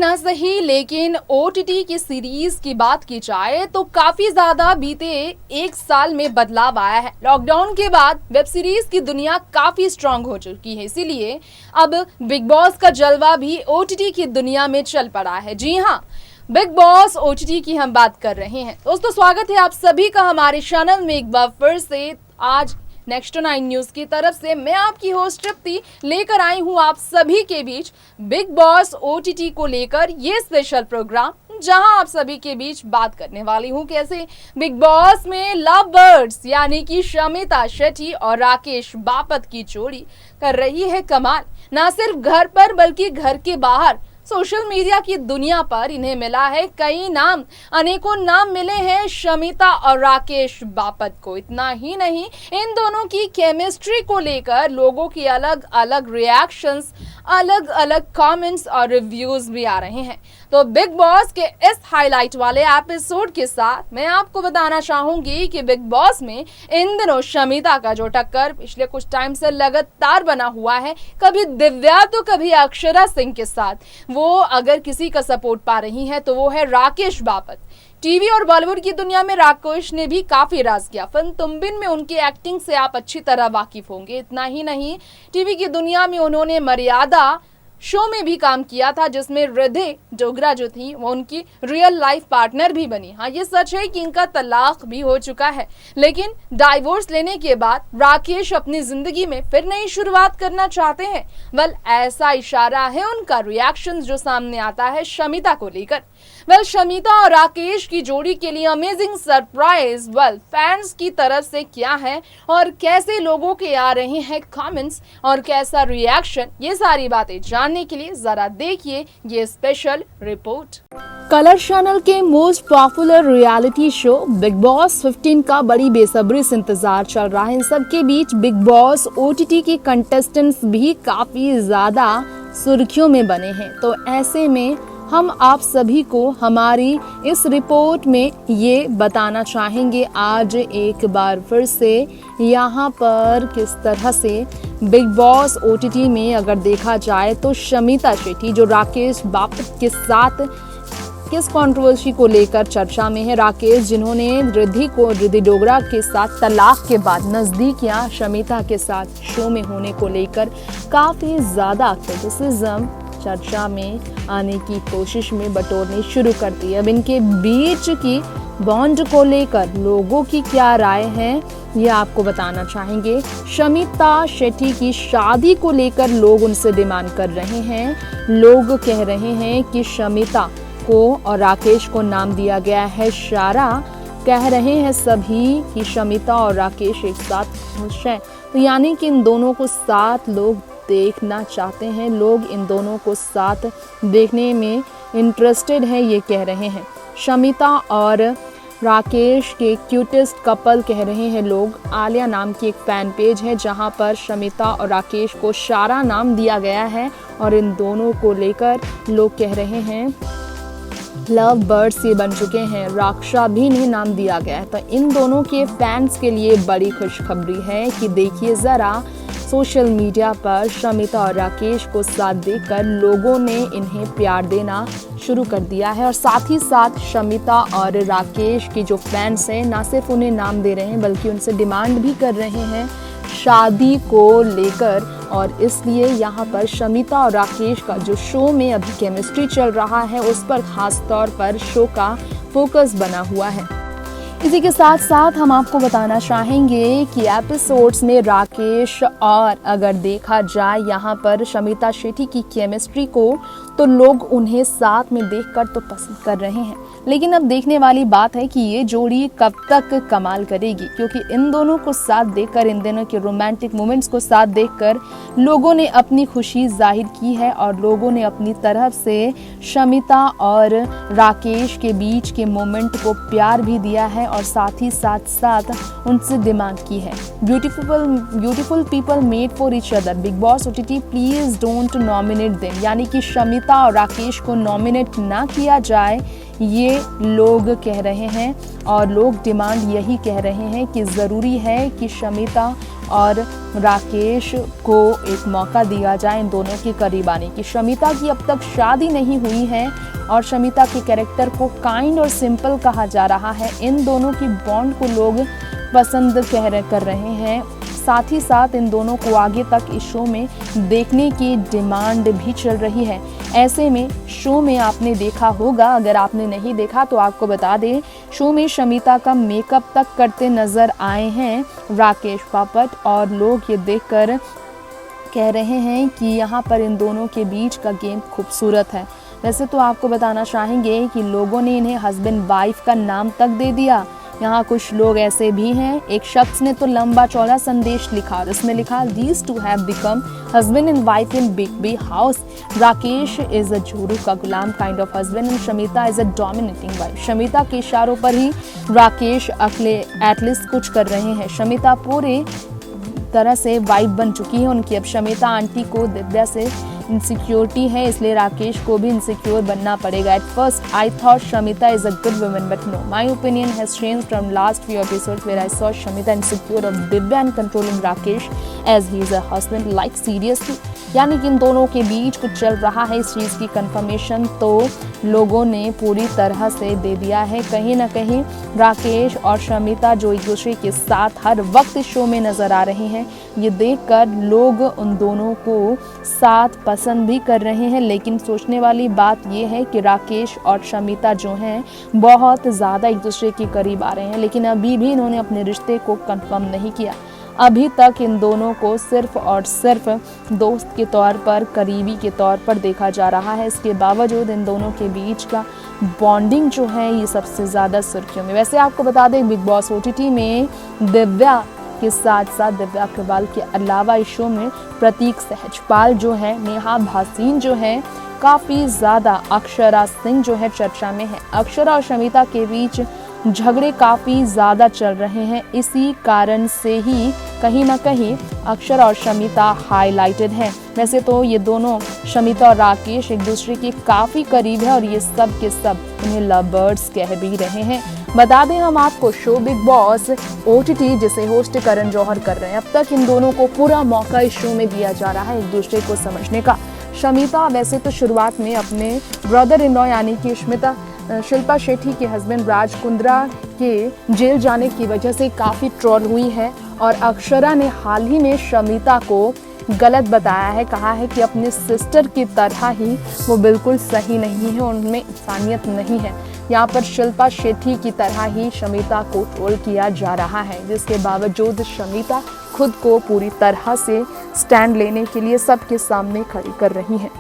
इतना सही, लेकिन ओटीटी की सीरीज की बात की जाए तो काफी ज्यादा बीते एक साल में बदलाव आया है। लॉकडाउन के बाद वेब सीरीज की दुनिया काफी स्ट्रांग हो चुकी है, इसीलिए अब बिग बॉस का जलवा भी ओटीटी की दुनिया में चल पड़ा है। जी हाँ, बिग बॉस ओटीटी की हम बात कर रहे हैं। दोस्तों, स्वागत है आप सभी का हमारे चैनल में एक बार फिर से। आज नेक्स्ट 9 न्यूज की तरफ से मैं आपकी होस्ट तृप्ति लेकर आई हूं आप सभी के बीच बिग बॉस ओटीटी को लेकर ये स्पेशल प्रोग्राम, जहां आप सभी के बीच बात करने वाली हूं कैसे बिग बॉस में लव बर्ड्स यानी कि शमिता शेट्टी और राकेश बापत की जोड़ी कर रही है कमाल। ना सिर्फ घर पर बल्कि घर के बाहर सोशल मीडिया की दुनिया पर इन्हें मिला है कई नाम, अनेकों नाम मिले हैं शमिता और राकेश बापत को। इतना ही नहीं, इन दोनों की केमिस्ट्री को लेकर लोगों की अलग अलग रिएक्शंस, अलग अलग कमेंट्स और रिव्यूज भी आ रहे हैं। तो बिग बॉस के इस हाईलाइट वाले एपिसोड के साथ मैं आपको बताना चाहूंगी कि बिग बॉस में इन दिनों शमिता का जो टक्कर पिछले कुछ टाइम से लगातार बना हुआ है, कभी दिव्या तो कभी अक्षरा सिंह के साथ, वो अगर किसी का सपोर्ट पा रही है तो वो है राकेश बापत। टीवी और बॉलीवुड की दुनिया में राकेश ने भी काफी राज किया। फिल्म तुम बिन में उनकी एक्टिंग से आप अच्छी तरह वाकिफ होंगे। इतना ही नहीं, टीवी की दुनिया में उन्होंने मर्यादा शो में भी काम किया था, जिसमें रिद्धि डोगरा जो थी वो उनकी रियल लाइफ पार्टनर भी बनी। हाँ, ये सच है कि इनका तलाक भी हो चुका है, लेकिन डाइवोर्स लेने के बाद राकेश अपनी जिंदगी में फिर नई शुरुआत करना चाहते हैं। वेल, ऐसा इशारा है उनका रिएक्शन जो सामने आता है शमिता को लेकर। वेल, शमिता और राकेश की जोड़ी के लिए अमेजिंग सरप्राइज फैंस की तरफ से क्या है और कैसे लोगों के आ रहे हैं कमेंट्स और कैसा रिएक्शन, ये सारी बातें जानने के लिए जरा देखिए ये स्पेशल रिपोर्ट। कलर चैनल के most popular reality show big boss 15 का बड़ी बेसब्री से इंतजार चल रहा है। इन सबके बीच बिग बॉस ओटीटी के कंटेस्टेंट्स भी काफी ज्यादा सुर्खियों में बने हैं। तो ऐसे में हम आप सभी को हमारी इस रिपोर्ट में ये बताना चाहेंगे आज एक बार फिर से यहाँ पर किस तरह से बिग बॉस ओटीटी में अगर देखा जाए तो शमिता शेट्टी जो राकेश बापत के साथ किस कंट्रोवर्सी को लेकर चर्चा में है। राकेश जिन्होंने रिद्धि डोगरा के साथ तलाक के बाद नजदीकियां शमिता के साथ शो में होने को लेकर काफी ज्यादा क्रिटिसिज्म चर्चा में आने की कोशिश में बटोरनी शुरू कर दी। अब इनके बीच की बॉन्ड को लेकर लोगों की क्या राय है ये आपको बताना चाहेंगे। शमिता शेट्टी की शादी को लेकर लोग उनसे डिमांड कर रहे हैं। लोग कह रहे हैं कि शमिता को और राकेश को नाम दिया गया है शारा। कह रहे हैं सभी कि शमिता और राकेश एक साथ खुश हैं, तो यानी कि इन दोनों को साथ लोग देखना चाहते हैं। लोग इन दोनों को साथ देखने में इंटरेस्टेड है, ये कह रहे हैं। शमिता और राकेश के क्यूटेस्ट कपल कह रहे हैं लोग। आलिया नाम की एक फैन पेज है जहां पर शमिता और राकेश को शारा नाम दिया गया है और इन दोनों को लेकर लोग कह रहे हैं लव बर्ड्स ये बन चुके हैं। राक्षा भी इन्हें नाम दिया गया है। तो इन दोनों के फैंस के लिए बड़ी खुशखबरी है कि देखिए जरा, सोशल मीडिया पर शमिता और राकेश को साथ देकर लोगों ने इन्हें प्यार देना शुरू कर दिया है और साथ ही साथ शमिता और राकेश के जो फैंस हैं ना सिर्फ उन्हें नाम दे रहे हैं बल्कि उनसे डिमांड भी कर रहे हैं शादी को लेकर। और इसलिए यहाँ पर शमिता और राकेश का जो शो में अभी केमिस्ट्री चल रहा है उस पर खास तौर पर शो का फोकस बना हुआ है। इसी के साथ साथ हम आपको बताना चाहेंगे कि एपिसोड्स में राकेश और अगर देखा जाए यहाँ पर शमिता शेट्टी की केमिस्ट्री को तो लोग उन्हें साथ में देखकर तो पसंद कर रहे हैं, लेकिन अब देखने वाली बात है कि ये जोड़ी कब तक कमाल करेगी, क्योंकि इन दोनों को साथ देखकर, इन दोनों के रोमांटिक मोमेंट्स को साथ देखकर लोगों ने अपनी खुशी जाहिर की है और लोगों ने अपनी तरफ से शमिता और राकेश के बीच के मोमेंट को प्यार भी दिया है और साथ ही साथ उनसे डिमांड की है। Beautiful people made for each other, big boss OTT please don't nominate them, यानी कि शमिता और राकेश को नॉमिनेट ना किया जाए, ये लोग कह रहे हैं और लोग डिमांड यही कह रहे हैं कि ज़रूरी है कि शमिता और राकेश को एक मौका दिया जाए इन दोनों के करीब आने की। शमिता की अब तक शादी नहीं हुई है और शमिता के कैरेक्टर को काइंड और सिंपल कहा जा रहा है। इन दोनों की बॉन्ड को लोग पसंद कर रहे हैं। साथ ही साथ इन दोनों को आगे तक इस शो में देखने की डिमांड भी चल रही है। ऐसे में शो में आपने देखा होगा, अगर आपने नहीं देखा तो आपको बता दें, शो में शमिता का मेकअप तक करते नजर आए हैं राकेश बापट, और लोग ये देखकर कह रहे हैं कि यहाँ पर इन दोनों के बीच का गेम खूबसूरत है। वैसे तो आपको बताना चाहेंगे कि लोगों ने इन्हें हस्बैंड वाइफ का नाम तक दे दिया। यहाँ कुछ लोग ऐसे भी हैं, एक शख्स ने तो लंबा चौड़ा संदेश लिखा और इसमें लिखा, "These two have become husband and wife in big B house. Rakesh is a जोरू का गुलाम kind of husband and Shamita is a dominating wife." Shamita के इशारों पर ही राकेश अगले एटलीस्ट कुछ कर रहे हैं। शमिता पूरे तरह से वाइफ बन चुकी है उनकी। अब शमिता आंटी को दिव्या से इनसिक्योरिटी है, इसलिए राकेश को भी इनसिक्योर बनना पड़ेगा। At first I thought Shamita is a good woman but no, my opinion has changed from last few episodes where I saw Shamita insecure of Divya and controlling Rakesh as he is a husband. Like seriously, यानी कि इन दोनों के बीच कुछ चल रहा है। इस चीज़ की कंफर्मेशन तो लोगों ने पूरी तरह से दे दिया है। कहीं ना कहीं राकेश और शमिता जो एक दूसरे के साथ हर वक्त इस शो में नजर आ रहे हैं, ये देखकर लोग उन दोनों को साथ पसंद भी कर रहे हैं। लेकिन सोचने वाली बात यह है कि राकेश और शमिता जो हैं बहुत ज़्यादा एक दूसरे के करीब आ रहे हैं, लेकिन अभी भी इन्होंने अपने रिश्ते को कंफर्म नहीं किया। अभी तक इन दोनों को सिर्फ और सिर्फ दोस्त के तौर पर, करीबी के तौर पर देखा जा रहा है। इसके बावजूद इन दोनों के बीच का बॉन्डिंग जो है ये सबसे ज़्यादा सुर्खियों में। वैसे आपको बता दें, बिग बॉस OTT में दिव्या के साथ साथ दिव्या अग्रवाल के अलावा इस शो में प्रतीक सहजपाल जो है, नेहा भासीन जो है, काफ़ी ज़्यादा अक्षरा सिंह जो है चर्चा में है। अक्षरा और शमिता के बीच झगड़े काफ़ी ज़्यादा चल रहे हैं। इसी कारण से ही कहीं ना कहीं अक्षरा और शमिता हाईलाइटेड हैं। वैसे तो ये दोनों, शमिता और राकेश, एक दूसरे के काफ़ी करीब है और ये सब के सब उन्हें लव बर्ड्स कह भी रहे हैं। बता दें हम आपको, शो बिग बॉस OTT जिसे होस्ट करण जौहर कर रहे हैं, अब तक इन दोनों को पूरा मौका इस शो में दिया जा रहा है एक दूसरे को समझने का। शमिता वैसे तो शुरुआत में अपने ब्रदर इन लॉ यानी कि शिल्पा शेट्टी के हस्बैंड राज कुंद्रा के जेल जाने की वजह से काफ़ी ट्रोल हुई है, और अक्षरा ने हाल ही में शमिता को गलत बताया है, कहा है कि अपने सिस्टर की तरह ही वो बिल्कुल सही नहीं है, उनमें इंसानियत नहीं है। यहाँ पर शिल्पा शेट्टी की तरह ही शमिता को ट्रोल किया जा रहा है, जिसके बावजूद शमिता खुद को पूरी तरह से स्टैंड लेने के लिए सबके सामने खड़ी कर रही है।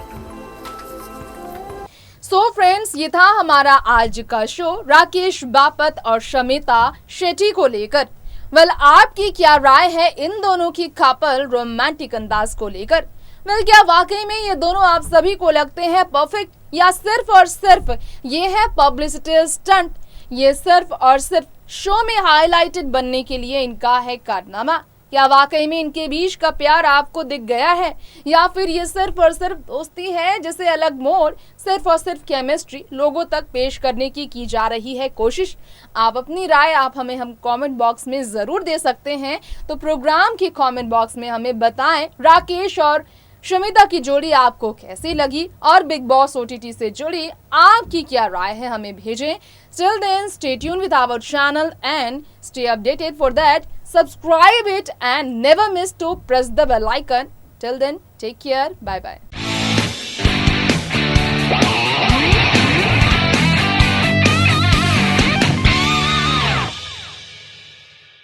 सो फ्रेंड्स, ये था हमारा आज का शो राकेश बापट और शमिता शेट्टी को लेकर। वेल, आपकी क्या राय है इन दोनों की कपल रोमांटिक अंदाज को लेकर? वेल, क्या वाकई में ये दोनों आप सभी को लगते हैं परफेक्ट, या सिर्फ और सिर्फ ये है पब्लिसिटी स्टंट? ये सिर्फ और सिर्फ शो में हाईलाइटेड बनने के लिए इनका है कारनामा? क्या वाकई में इनके बीच का प्यार आपको दिख गया है, या फिर ये सिर्फ और सिर्फ दोस्ती है जिसे अलग मोड़, सिर्फ और सिर्फ केमिस्ट्री लोगों तक पेश करने की जा रही है कोशिश? आप अपनी राय हम कमेंट बॉक्स में ज़रूर दे सकते हैं। तो प्रोग्राम के कमेंट बॉक्स में हमें बताएं राकेश और शमिता की जोड़ी आपको कैसी लगी, और बिग बॉस OTT से जुड़ी आपकी क्या राय है हमें भेजें। Till then, stay tuned with our channel and stay updated. For that, subscribe it and never miss to press the bell icon. Till then, take care. Bye bye.